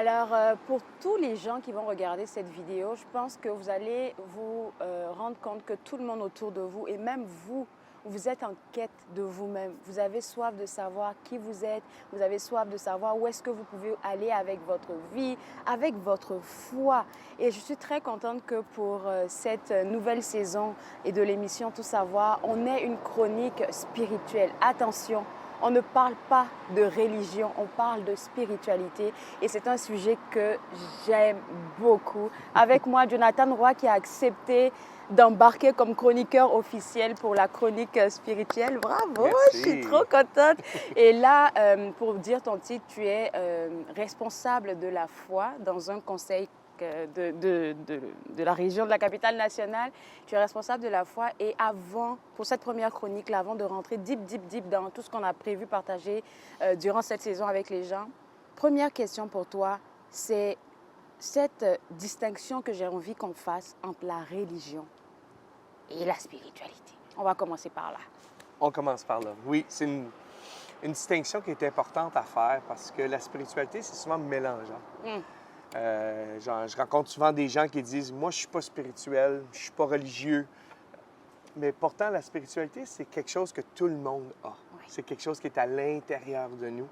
Alors, pour tous les gens qui vont regarder cette vidéo, je pense que vous allez vous rendre compte que tout le monde autour de vous, et même vous, vous êtes en quête de vous-même. Vous avez soif de savoir qui vous êtes, vous avez soif de savoir où est-ce que vous pouvez aller avec votre vie, avec votre foi. Et je suis très contente que pour cette nouvelle saison et de l'émission Tout savoir, on ait une chronique spirituelle. Attention! On ne parle pas de religion, on parle de spiritualité et c'est un sujet que j'aime beaucoup. Avec moi, Jonathan Roy qui a accepté d'embarquer comme chroniqueur officiel pour la chronique spirituelle. Bravo, je suis trop contente. Et là, pour dire ton titre, tu es responsable de la foi dans un conseil de la région de la capitale nationale. Tu es responsable de la foi et avant, pour cette première chronique, là, avant de rentrer deep dans tout ce qu'on a prévu partager durant cette saison avec les gens, première question pour toi, c'est cette distinction que j'ai envie qu'on fasse entre la religion et la spiritualité. On va commencer par là. On commence par là. Oui, c'est une distinction qui est importante à faire parce que la spiritualité, c'est souvent mélangeant. Je rencontre souvent des gens qui disent « Moi, je ne suis pas spirituel, je ne suis pas religieux. » Mais pourtant, la spiritualité, c'est quelque chose que tout le monde a. Oui. C'est quelque chose qui est à l'intérieur de nous.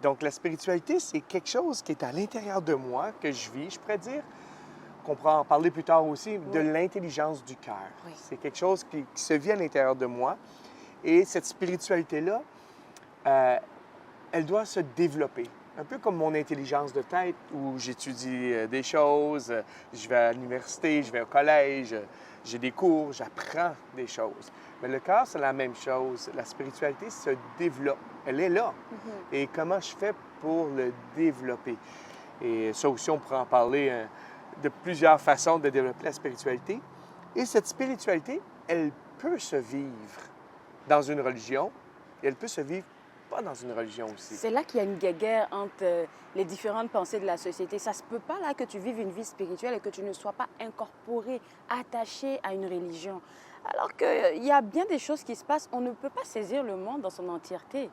Donc, la spiritualité, c'est quelque chose qui est à l'intérieur de moi, que je vis. Je pourrais dire qu'on pourra en parler plus tard aussi, de l'intelligence du cœur. Oui. C'est quelque chose qui se vit à l'intérieur de moi. Et cette spiritualité-là, elle doit se développer. Un peu comme mon intelligence de tête, où j'étudie des choses, je vais à l'université, je vais au collège, j'ai des cours, j'apprends des choses. Mais le cœur, c'est la même chose. La spiritualité se développe. Elle est là. Et comment je fais pour le développer? Et ça aussi, on pourrait en parler de plusieurs façons de développer la spiritualité. Et cette spiritualité, elle peut se vivre dans une religion et elle peut se vivre pas dans une religion aussi. C'est là qu'il y a une guéguerre entre les différentes pensées de la société. Ça se peut pas là que tu vives une vie spirituelle et que tu ne sois pas incorporé, attaché à une religion. Alors qu'il y a bien des choses qui se passent, on ne peut pas saisir le monde dans son entièreté.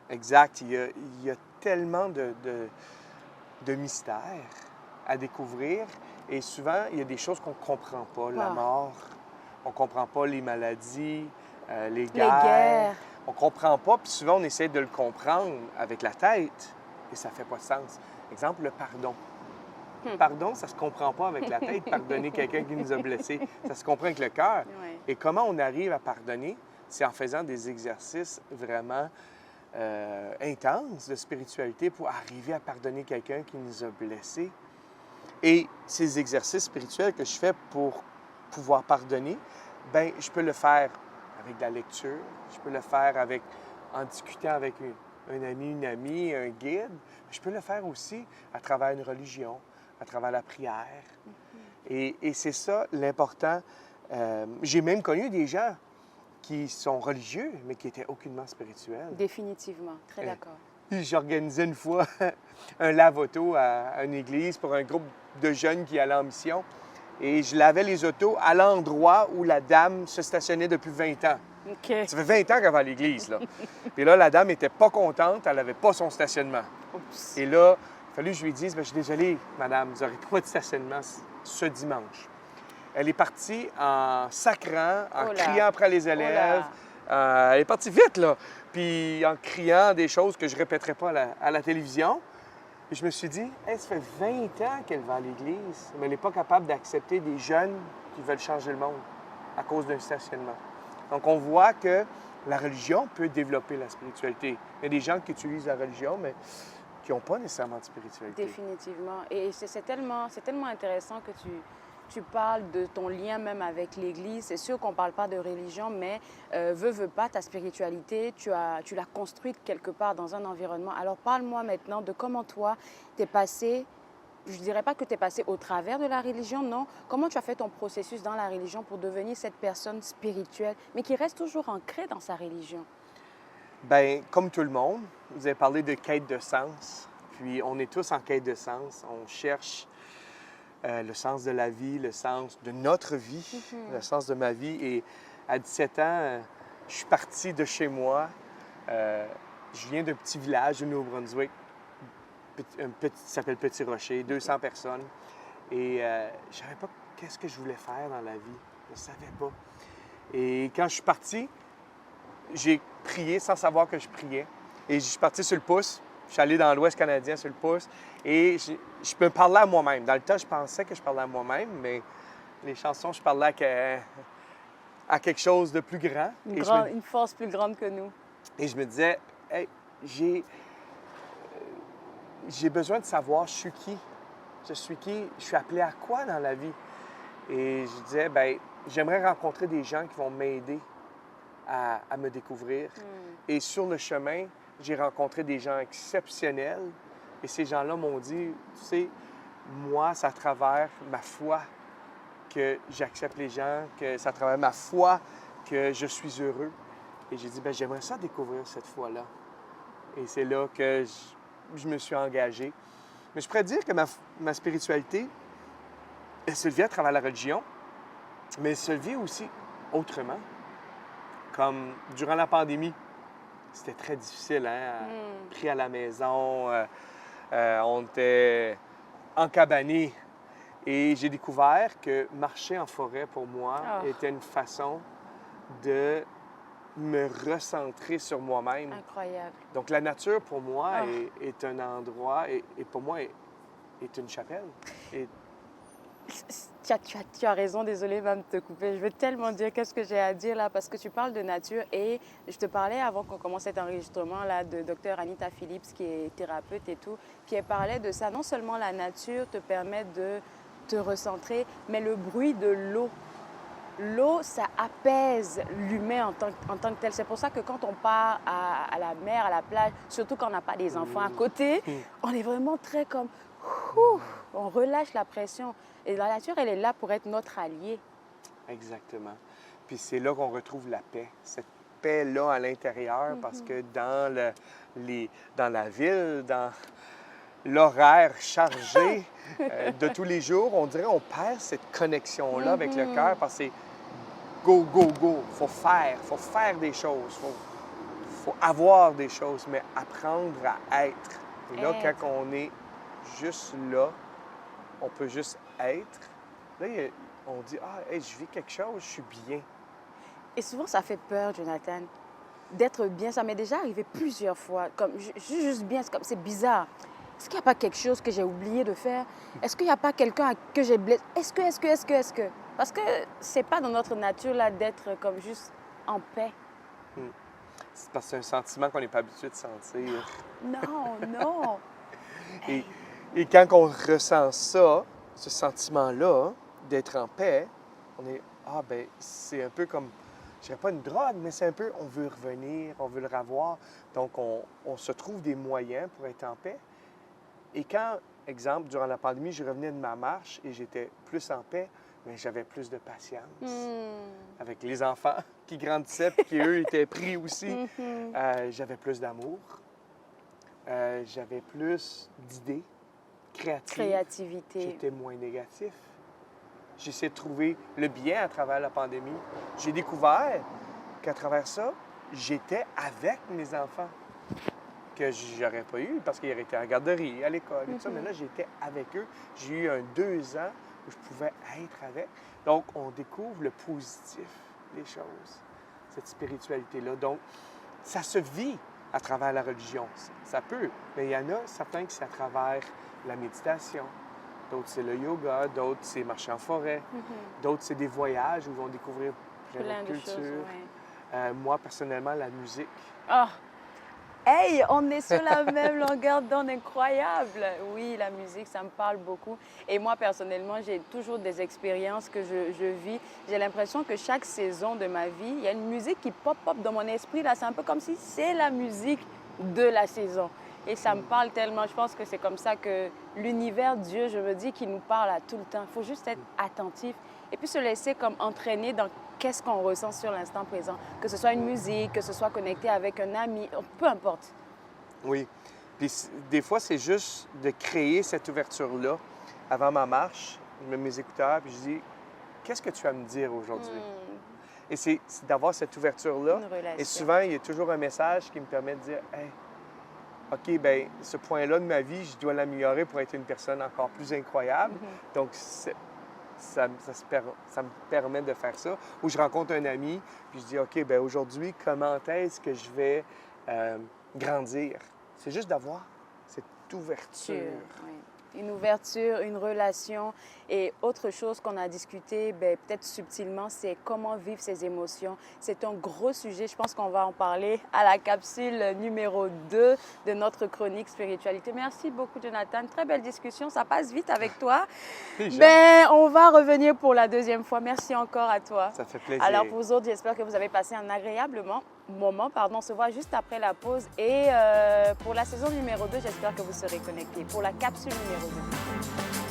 Exact. Il y a tellement de mystères à découvrir et souvent, il y a des choses qu'on ne comprend pas. La mort, on ne comprend pas les maladies, les guerres. On ne comprend pas, puis souvent, on essaie de le comprendre avec la tête et ça ne fait pas de sens. Exemple, le pardon. Le pardon, ça ne se comprend pas avec la tête, pardonner quelqu'un qui nous a blessés. Ça se comprend avec le cœur. Oui. Et comment on arrive à pardonner? C'est en faisant des exercices vraiment intenses de spiritualité pour arriver à pardonner quelqu'un qui nous a blessés. Et ces exercices spirituels que je fais pour pouvoir pardonner, bien, je peux le faire avec de la lecture, je peux le faire en discutant avec un ami, une amie, un guide. Je peux le faire aussi à travers une religion, à travers la prière. Et c'est ça l'important. J'ai même connu des gens qui sont religieux, mais qui étaient aucunement spirituels. Définitivement, très d'accord. J'organisais une fois un lave-auto à une église pour un groupe de jeunes qui allaient en mission. Et je lavais les autos à l'endroit où la dame se stationnait depuis 20 ans. Okay. Ça fait 20 ans qu'elle va à l'église, là. Puis là, la dame n'était pas contente, elle n'avait pas son stationnement. Oups. Et là, il a fallu que je lui dise, bien, je suis désolée, madame, vous n'aurez pas de stationnement ce dimanche. Elle est partie en sacrant, en criant après les élèves. Elle est partie vite, là. Puis en criant des choses que je ne répéterai pas à la télévision. Et je me suis dit, hey, ça fait 20 ans qu'elle va à l'église, mais elle n'est pas capable d'accepter des jeunes qui veulent changer le monde à cause d'un stationnement. Donc, on voit que la religion peut développer la spiritualité. Il y a des gens qui utilisent la religion, mais qui n'ont pas nécessairement de spiritualité. Définitivement. Et c'est tellement intéressant que tu parles de ton lien même avec l'Église. C'est sûr qu'on ne parle pas de religion, mais veux pas, ta spiritualité, tu l'as construite quelque part dans un environnement. Alors, parle-moi maintenant de comment toi, tu es passé, je ne dirais pas que tu es passé au travers de la religion, non. Comment tu as fait ton processus dans la religion pour devenir cette personne spirituelle, mais qui reste toujours ancrée dans sa religion? Bien, comme tout le monde, vous avez parlé de quête de sens. Puis, on est tous en quête de sens. On cherche le sens de la vie, le sens de notre vie, le sens de ma vie. Et à 17 ans, je suis parti de chez moi. Je viens d'un petit village du Nouveau-Brunswick. ça s'appelle Petit Rocher, 200 personnes. Et je ne savais pas qu'est-ce que je voulais faire dans la vie. Je ne savais pas. Et quand je suis parti, j'ai prié sans savoir que je priais. Et je suis parti sur le pouce. Je suis allé dans l'Ouest canadien sur le pouce. Et je me parlais à moi-même. Dans le temps, je pensais que je parlais à moi-même, mais les chansons, je parlais à quelque chose de plus grand. Une force plus grande que nous. Et je me disais, hey, j'ai besoin de savoir je suis qui. Je suis qui? Je suis appelé à quoi dans la vie? Et je disais, bien, j'aimerais rencontrer des gens qui vont m'aider à me découvrir. Et sur le chemin, j'ai rencontré des gens exceptionnels. Et ces gens-là m'ont dit, tu sais, moi, c'est à travers ma foi que j'accepte les gens, que c'est à travers ma foi que je suis heureux. Et j'ai dit, bien, j'aimerais ça découvrir cette foi-là. Et c'est là que je me suis engagé. Mais je pourrais dire que ma spiritualité, elle se vit à travers la religion, mais elle se vit aussi autrement. Comme durant la pandémie, c'était très difficile, hein? Pris à la maison, on était encabanés. Et j'ai découvert que marcher en forêt, pour moi, était une façon de me recentrer sur moi-même. Incroyable. Donc, la nature, pour moi, est un endroit, et pour moi, est une chapelle. Et... Tu as raison, désolée même de te couper. Je veux tellement dire qu'est-ce que j'ai à dire là, parce que tu parles de nature et je te parlais avant qu'on commence cet enregistrement là de Dr Anita Phillips qui est thérapeute et tout, puis elle parlait de ça. Non seulement la nature te permet de te recentrer, mais le bruit de l'eau. L'eau, ça apaise l'humain en tant que tel. C'est pour ça que quand on part à la mer, à la plage, surtout quand on n'a pas des enfants à côté, on est vraiment très comme... on relâche la pression. Et la nature, elle est là pour être notre allié. Exactement. Puis c'est là qu'on retrouve la paix. Cette paix-là à l'intérieur, parce que dans la ville, dans l'horaire chargé de tous les jours, on dirait qu'on perd cette connexion-là avec le cœur, parce que c'est go, go, go. Il faut faire des choses, faut avoir des choses, mais apprendre à être. Et là, quand on est juste là, on peut juste être. Là, on dit, hey, je vis quelque chose, je suis bien. Et souvent, ça fait peur, Jonathan, d'être bien. Ça m'est déjà arrivé plusieurs fois. Comme, je suis juste bien, c'est bizarre. Est-ce qu'il n'y a pas quelque chose que j'ai oublié de faire? Est-ce qu'il n'y a pas quelqu'un que j'ai blessé? Est-ce que? Parce que c'est pas dans notre nature là d'être comme juste en paix. C'est parce que c'est un sentiment qu'on n'est pas habitué de sentir. Non. Et quand on ressent ça, ce sentiment-là, d'être en paix, on est, c'est un peu comme, je dirais pas une drogue, mais c'est un peu, on veut revenir, on veut le revoir. Donc, on se trouve des moyens pour être en paix. Et quand, exemple, durant la pandémie, je revenais de ma marche et j'étais plus en paix, mais j'avais plus de patience avec les enfants qui grandissaient et qui, eux, étaient pris aussi. J'avais plus d'amour. J'avais plus d'idées créativité. J'étais moins négatif. J'essayais de trouver le bien à travers la pandémie. J'ai découvert qu'à travers ça, j'étais avec mes enfants que j'aurais pas eu parce qu'ils auraient été en garderie, à l'école, et tout ça. Mais là, j'étais avec eux. J'ai eu 2 ans où je pouvais être avec. Donc, on découvre le positif des choses, cette spiritualité-là. Donc, ça se vit à travers la religion. Ça peut, mais il y en a certains qui c'est à travers la méditation. D'autres, c'est le yoga. D'autres, c'est marcher en forêt. D'autres, c'est des voyages où ils vont découvrir plein de cultures. Moi, personnellement, la musique. Hey, on est sur la même longueur d'onde, incroyable. Oui, la musique, ça me parle beaucoup. Et moi, personnellement, j'ai toujours des expériences que je vis. J'ai l'impression que chaque saison de ma vie, il y a une musique qui pop-up dans mon esprit. Là, c'est un peu comme si c'est la musique de la saison. Et ça me parle tellement. Je pense que c'est comme ça que l'univers, Dieu, je me dis, qu'il nous parle à tout le temps. Il faut juste être attentif et puis se laisser comme entraîner dans qu'est-ce qu'on ressent sur l'instant présent. Que ce soit une musique, que ce soit connecté avec un ami, peu importe. Oui. Puis des fois, c'est juste de créer cette ouverture-là. Avant ma marche, je mets mes écouteurs puis je dis, qu'est-ce que tu vas me dire aujourd'hui? Et c'est d'avoir cette ouverture-là. Et souvent, il y a toujours un message qui me permet de dire, hey, OK, bien, ce point-là de ma vie, je dois l'améliorer pour être une personne encore plus incroyable. Donc, ça me permet de faire ça. Ou je rencontre un ami, puis je dis, OK, bien, aujourd'hui, comment est-ce que je vais grandir? C'est juste d'avoir cette ouverture. Oui. Une ouverture, une relation. Et autre chose qu'on a discuté, peut-être subtilement, c'est comment vivre ses émotions. C'est un gros sujet. Je pense qu'on va en parler à la capsule numéro 2 de notre chronique spiritualité. Merci beaucoup, Jonathan. Très belle discussion. Ça passe vite avec toi. On va revenir pour la deuxième fois. Merci encore à toi. Ça fait plaisir. Alors, pour vous autres, j'espère que vous avez passé un agréable moment. On se voit juste après la pause. Et pour la saison numéro 2, j'espère que vous serez connectés pour la capsule numéro 2.